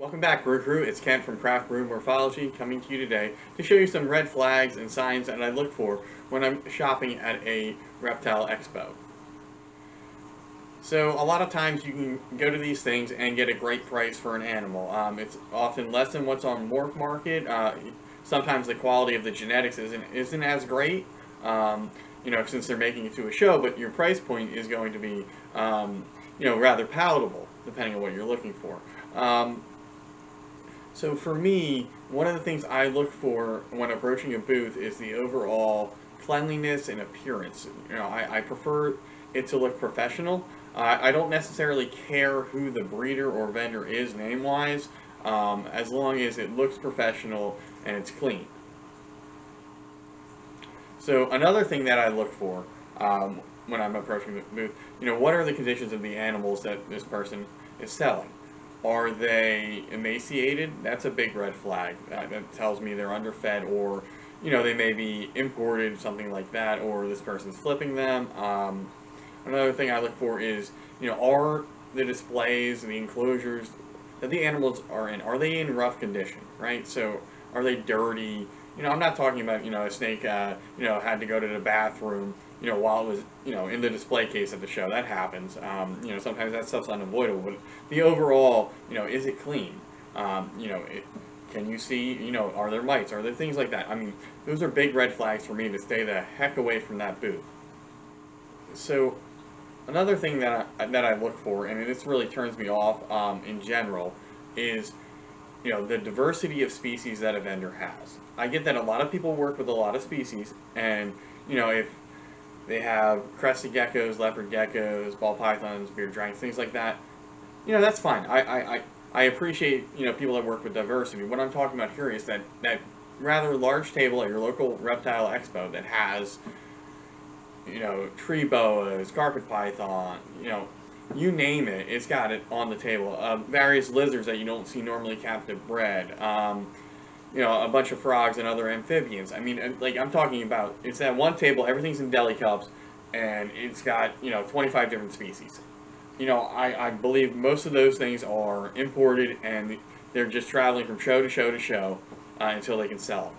Welcome back, Brew Crew. It's Kent from Craft Brew Morphology coming to you today to show you some red flags and signs that I look for when I'm shopping at a reptile expo. So a lot of times you can go to these things and get a great price for an animal. It's often less than what's on Morph Market. Sometimes the quality of the genetics isn't as great, since they're making it to a show, but your price point is going to be, rather palatable depending on what you're looking for. So for me, one of the things I look for when approaching a booth is the overall cleanliness and appearance. I prefer it to look professional. I don't necessarily care who the breeder or vendor is name-wise, as long as it looks professional and it's clean. So another thing that I look for when I'm approaching the booth, what are the conditions of the animals that this person is selling? Are they emaciated? That's a big red flag. That tells me they're underfed, or they may be imported, something like that, or this person's flipping them. Another thing I look for is, are the displays, the enclosures that the animals are in, are they in rough condition, right? So are they dirty? I'm not talking about, a snake, had to go to the bathroom, while it was, in the display case at the show. That happens. Sometimes that stuff's unavoidable. But the overall, is it clean? Can you see, are there mites? Are there things like that? I mean, those are big red flags for me to stay the heck away from that booth. So another thing that I look for, and this really turns me off in general, is the diversity of species that a vendor has. I get that a lot of people work with a lot of species, and if they have crested geckos, leopard geckos, ball pythons, bearded dragons, things like that, that's fine. I appreciate people that work with diversity. What I'm talking about here is that rather large table at your local reptile expo that has tree boas, carpet python, you name it, it's got it on the table. Various lizards that you don't see normally captive bred. A bunch of frogs and other amphibians. I mean, like, I'm talking about, it's that one table, everything's in deli cups, and it's got, 25 different species. I believe most of those things are imported, and they're just traveling from show to show to show until they can sell them.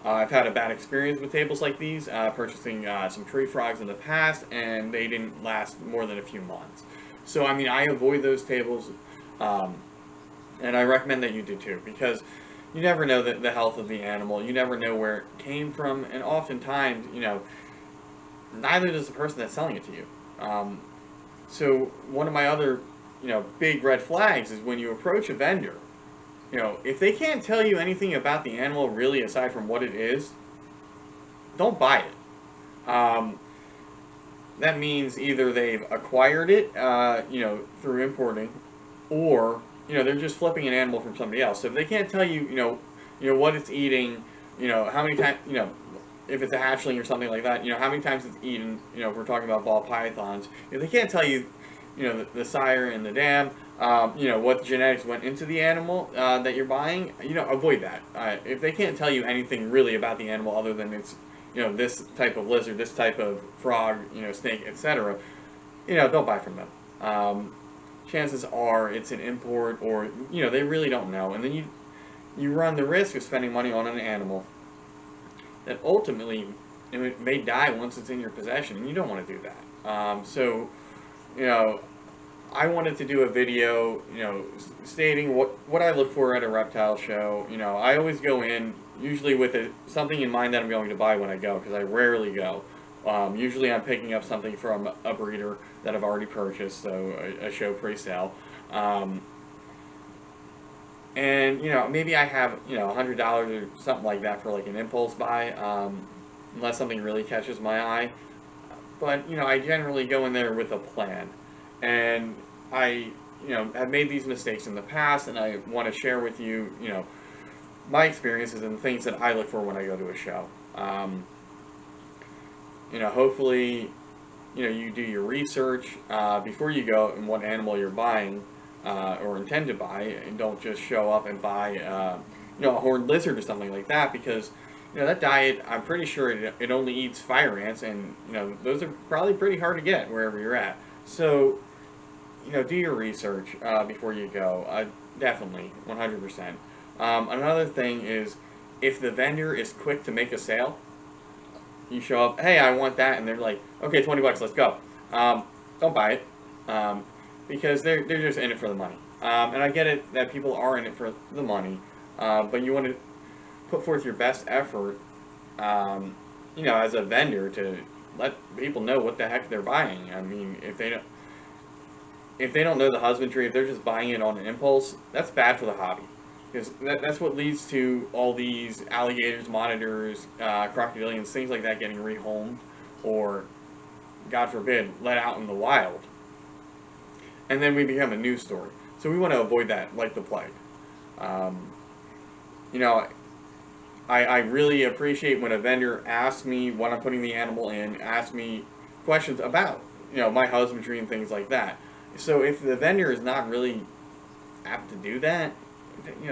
I've had a bad experience with tables like these, purchasing some tree frogs in the past, and they didn't last more than a few months. So, I mean, I avoid those tables, and I recommend that you do too, because you never know the health of the animal, you never know where it came from, and oftentimes, neither does the person that's selling it to you. So, one of my other, big red flags is when you approach a vendor, if they can't tell you anything about the animal really aside from what it is, don't buy it. That means either they've acquired it, through importing, or, they're just flipping an animal from somebody else. So if they can't tell you, what it's eating, how many times, if it's a hatchling or something like that, how many times it's eaten, if we're talking about ball pythons, if they can't tell you, the sire and the dam, what genetics went into the animal that you're buying, avoid that. If they can't tell you anything really about the animal other than it's, this type of lizard, this type of frog, snake, etc., don't buy from them. Chances are it's an import, or, they really don't know. And then you run the risk of spending money on an animal that ultimately it may die once it's in your possession, and you don't want to do that. So, I wanted to do a video, stating what I look for at a reptile show. I always go in usually with something in mind that I'm going to buy when I go, because I rarely go. Usually I'm picking up something from a breeder that I've already purchased, so a show pre-sale. And, maybe I have, $100 or something like that for like an impulse buy, unless something really catches my eye. But, I generally go in there with a plan. And I, have made these mistakes in the past, and I want to share with you, my experiences and things that I look for when I go to a show. Hopefully, you do your research before you go and what animal you're buying or intend to buy, and don't just show up and buy, a horned lizard or something like that, because, that diet, I'm pretty sure it only eats fire ants, and, those are probably pretty hard to get wherever you're at. So, do your research before you go. Definitely, 100%. Another thing is, if the vendor is quick to make a sale, you show up, hey, I want that, and they're like, okay, $20, let's go. Don't buy it, because they're just in it for the money. And I get it that people are in it for the money, but you want to put forth your best effort, as a vendor to let people know what the heck they're buying. I mean, if they don't know the husbandry, if they're just buying it on an impulse, that's bad for the hobby. Because that's what leads to all these alligators, monitors, crocodilians, things like that getting rehomed, or, God forbid, let out in the wild. And then we become a news story. So we want to avoid that like the plague. You know, I really appreciate when a vendor asks me what I'm putting the animal in, asks me questions about, my husbandry and things like that. So if the vendor is not really apt to do that,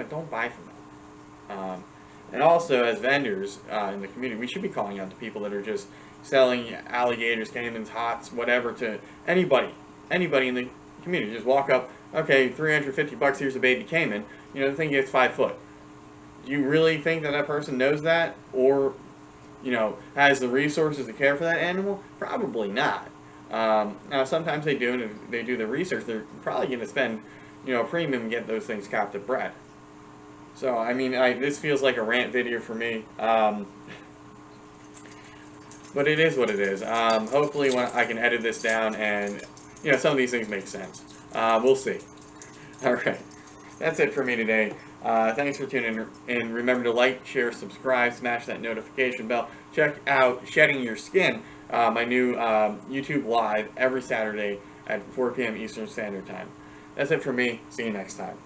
don't buy from them. And also, as vendors in the community, we should be calling out to people that are just selling alligators, caimans, hots, whatever to anybody in the community. Just walk up, okay, $350, here's a baby caiman. The thing gets 5 foot. Do you really think that person knows that, or has the resources to care for that animal? Probably not. Now, sometimes they do, and if they do the research, they're probably going to spend, a premium and get those things captive bred. So, I mean, this feels like a rant video for me, but it is what it is. Hopefully, when I can edit this down, and some of these things make sense. We'll see. All right, that's it for me today. Thanks for tuning in. Remember to like, share, subscribe, smash that notification bell. Check out Shedding Your Skin, my new YouTube live every Saturday at 4 p.m. Eastern Standard Time. That's it for me. See you next time.